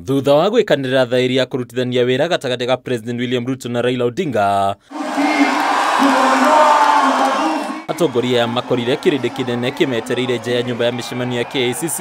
Thutha wa gwikanira thairi ya kurutithania wira gatagati ka President William Ruto na Raila Odinga, atongoria ya makorire kirindi kinene kimetereire nja ya nyumba ya micemania ya KICC.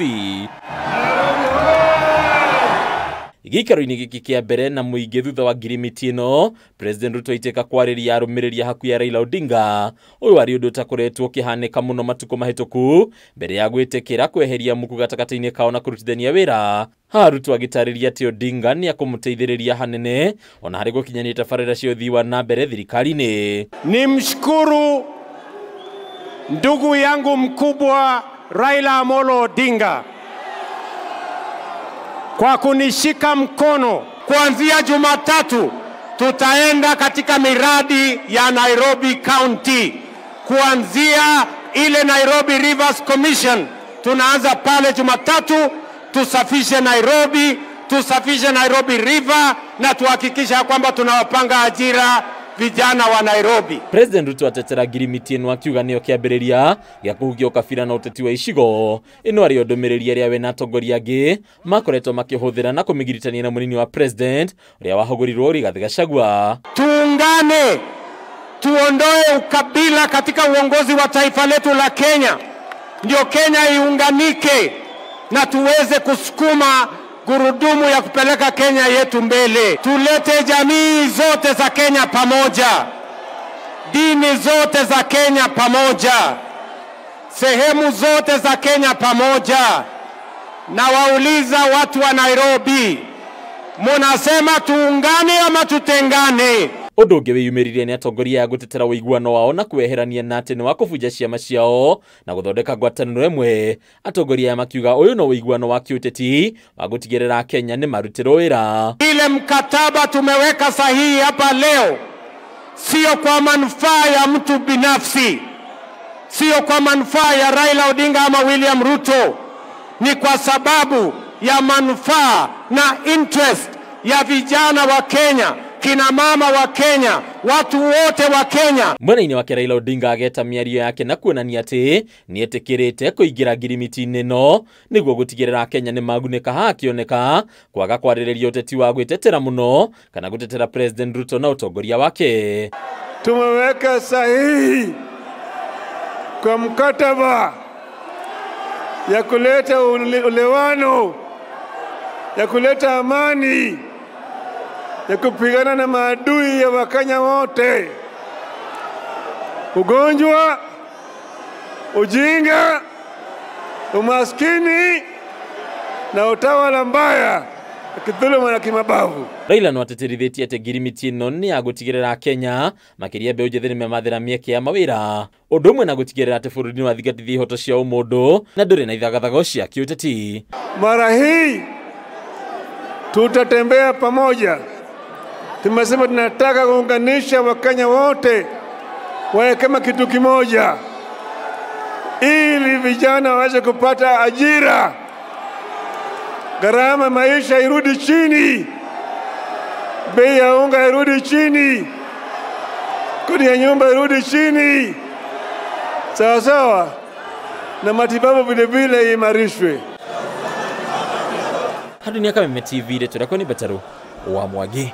Gikaro-ini giki kia mbere na muingi thutha wa ngirimiti ino, President Ruto iteka kwariria arumiriri haku ya Raila Odinga, uyu wari undu utakoretwo kihanika muno matuko mahituku mbere ya gwitikira kweheria muku gatagati-ini kao na kurutithania wira. Ruto agitariria ati Odinga ni akumuteithiriria hanene ona hari gukinyania tabarira cia uthii wa na mbere thirikari-ini. Nimshukuru ndugu yangu mkubwa Raila Amolo Odinga kwa kunishika mkono. Kuanzia Jumatatu tutaenda katika miradi ya Nairobi County. Kuanzia ile Nairobi Rivers Commission tunaanza pale Jumatatu, tusafishe Nairobi River na tuhakikisha kwamba tunawapanga ajira vijana wa Nairobi. President Ruto atetera ngirimiti ino akiuga niyo kiambiriria gya kuhugia ukabira na uteti wa icigo. Ino ari ndumiriri aria we na atongoria angi makoretwo makihuthira na kumigiritania na munini wa president uria wahugurirwo Rigathi Gachagua. Tuungane, tuondoe ukabila katika uongozi wa taifa letu la Kenya, ndio Kenya iunganike na tuweze kusukuma gurudumu ya kupeleka Kenya yetu mbele. Tulete jamii zote za Kenya pamoja, dini zote za Kenya pamoja, sehemu zote za Kenya pamoja. Na wauliza watu wa Nairobi, munasema tuungane ama tutengane? Undu ungi wiyumiririe ni atongoria ya gutetera uiguano wao na kweherania na ati ni wa kubuja ciama ciao na guthondeka ngwataniro imwe. Atongoria ya makiuga uyu no uiguano wa kiuteti wa gutigirira Kenya ni marutirwo wira. Ile mkataba tumeweka sahihi hapa leo sio kwa manufaa ya mtu binafsi, sio kwa manufaa ya Raila Odinga ama William Ruto, ni kwa sababu ya manufaa na interest ya vijana wa Kenya, kina mama wa Kenya, watu wote wa Kenya. Mwena-ini wake Raila Odinga ageta miario yake na kuonania ati ni etikirite kuingira ngirimiti-ini ino niguo gutigirira Kenya ni maguneka hakioneka kwaga kwaririria uteti wa gwitetera muno kana gutetera President Ruto na utongoria wake. Tumeweka sahihi kwa mkataba ya kuleta ulewano, ya kuleta amani, ya kupigana na maadui ya Wakenya wote: ugonjwa, ujinga, umaskini na utawala mbaya kidhuluma na kimabavu. Raila no ateterithitie ati ngirimiti ino ni ya gutigirira Kenya makiria mbeũ njĩthĩ nĩmemathĩra mĩeke ya mawĩra, ũndũ ũmwe na gutigirira ati bũrũri nĩwathingatithia ihoto cia ũmũndũ na ndũrĩ na ithagathago cia kiũteti. Mara hii tutatembea pamoja. Tumesema tunataka kuunganisha Wakenya wote wawe kama kitu kimoja, ili vijana waweze kupata ajira, gharama maisha irudi chini, bei ya unga irudi chini, kodi ya nyumba irudi chini, sawa sawa, na matibabu vile vile imarishwe. Hadi ni Kameme TV, letu lako ni Betaru wa Mwangi.